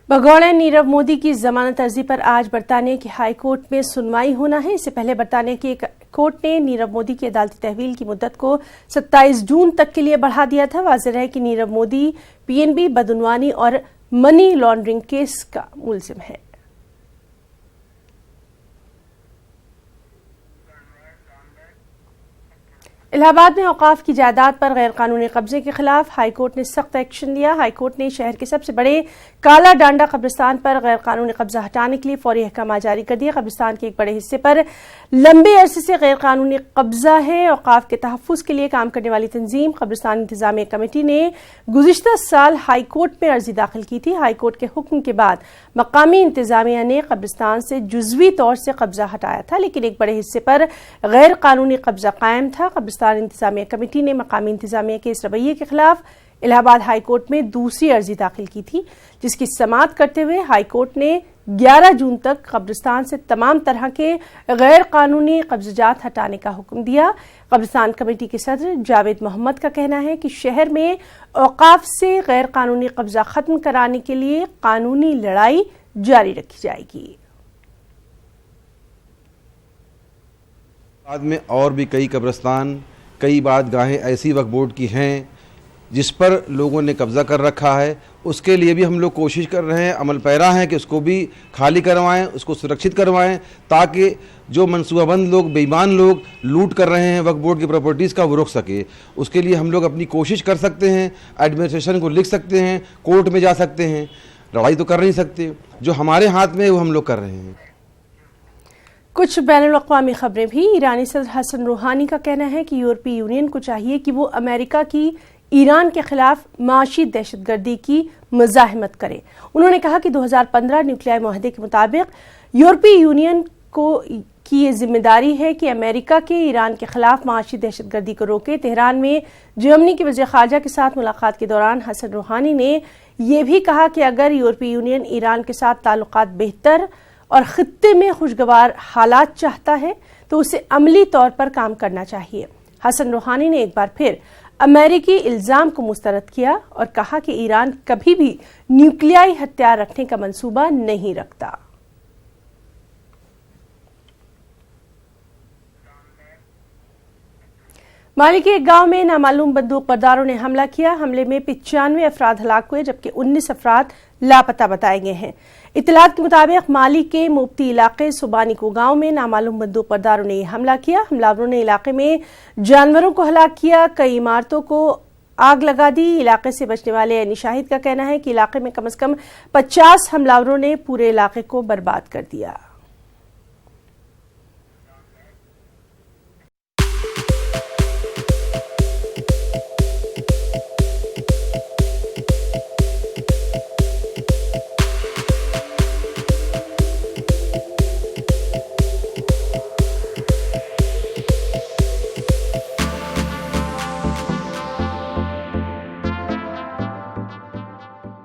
بھگوڑے نیرو مودی کی ضمانت عرضی پر آج برطانیہ کی ہائی کورٹ میں سنوائی ہونا ہے۔ اس سے پہلے برطانیہ کی ایک کورٹ نے نیرو مودی کی عدالتی تحویل کی مدت کو 27 جون تک کے لیے بڑھا دیا تھا۔ واضح رہے کہ نیرو مودی PNB بدعنوانی اور منی لانڈرنگ کیس کا ملزم ہے۔ الہ آباد میں اوقاف کی جائیداد پر غیر قانونی قبضے کے خلاف ہائی کورٹ نے سخت ایکشن لیا۔ ہائی کورٹ نے شہر کے سب سے بڑے کالا ڈانڈا قبرستان پر غیر قانونی قبضہ ہٹانے کے لیے فوری احکامات جاری کر دیا۔ قبرستان کے ایک بڑے حصے پر لمبے عرصے سے غیر قانونی قبضہ ہے۔ اوقاف کے تحفظ کے لیے کام کرنے والی تنظیم قبرستان انتظامیہ کمیٹی نے گزشتہ سال ہائی کورٹ میں عرضی داخل کی تھی۔ ہائی کورٹ کے حکم کے بعد مقامی انتظامیہ نے قبرستان سے جزوی طور سے قبضہ ہٹایا تھا، لیکن ایک بڑے حصے پر غیر قانونی قبضہ قائم تھا۔ قبرستان انتظامیہ کمیٹی نے مقامی انتظامیہ کے اس رویے کے خلاف الہ آباد ہائی کورٹ میں دوسری عرضی داخل کی تھی، جس کی سماعت کرتے ہوئے ہائی کورٹ نے 11 جون تک قبرستان سے تمام طرح کے غیر قانونی قبضات ہٹانے کا حکم دیا۔ قبرستان کمیٹی کے صدر جاوید محمد کا کہنا ہے کہ شہر میں اوقاف سے غیر قانونی قبضہ ختم کرانے کے لیے قانونی لڑائی جاری رکھی جائے گی۔ بعد میں اور بھی کئی قبرستان، کئی عبادتگاہیں ایسی وقف بورڈ کی ہیں جس پر لوگوں نے قبضہ کر رکھا ہے۔ اس کے لیے بھی ہم لوگ کوشش کر رہے ہیں، عمل پیرا ہیں کہ اس کو بھی خالی کروائیں، اس کو سرکشت کروائیں، تاکہ جو منصوبہ بند لوگ، بے ایمان لوگ لوٹ کر رہے ہیں وقف بورڈ کی پراپرٹیز کا، وہ رک سکے۔ اس کے لیے ہم لوگ اپنی کوشش کر سکتے ہیں، ایڈمنسٹریشن کو لکھ سکتے ہیں، کورٹ میں جا سکتے ہیں، لڑائی تو کر نہیں سکتے۔ جو ہمارے ہاتھ میں ہے وہ ہم لوگ کر رہے ہیں۔ کچھ بین الاقوامی خبریں بھی۔ ایرانی صدر حسن روحانی کا کہنا ہے کہ یورپی یونین کو چاہیے کہ وہ امریکہ کی ایران کے خلاف معاشی دہشت گردی کی مزاحمت کرے۔ انہوں نے کہا کہ 2015 نیوکلیائی معاہدے کے مطابق یورپی یونین کی یہ ذمہ داری ہے کہ امریکہ کے ایران کے خلاف معاشی دہشت گردی کو روکے۔ تہران میں جرمنی کے وزیر خارجہ کے ساتھ ملاقات کے دوران حسن روحانی نے یہ بھی کہا کہ اگر یورپی یونین ایران کے ساتھ تعلقات بہتر اور خطے میں خوشگوار حالات چاہتا ہے تو اسے عملی طور پر کام کرنا چاہیے۔ حسن روحانی نے ایک بار پھر امریکی الزام کو مسترد کیا اور کہا کہ ایران کبھی بھی نیوکلیائی ہتھیار رکھنے کا منصوبہ نہیں رکھتا۔ مالی کے ایک گاؤں میں نامعلوم بندوق برداروں نے حملہ کیا۔ حملے میں 95 افراد ہلاک ہوئے جبکہ 19 افراد لاپتہ بتائے گئے ہیں۔ اطلاعات کے مطابق مالی کے موبتی علاقے سوبانیکو گاؤں میں نامعلوم بندوق برداروں نے یہ حملہ کیا۔ حملہ نے علاقے میں جانوروں کو ہلاک کیا، کئی عمارتوں کو آگ لگا دی۔ علاقے سے بچنے والے عینی شاہد کا کہنا ہے کہ علاقے میں کم از کم 50 حملہ آوروں نے پورے علاقے کو برباد کر دیا۔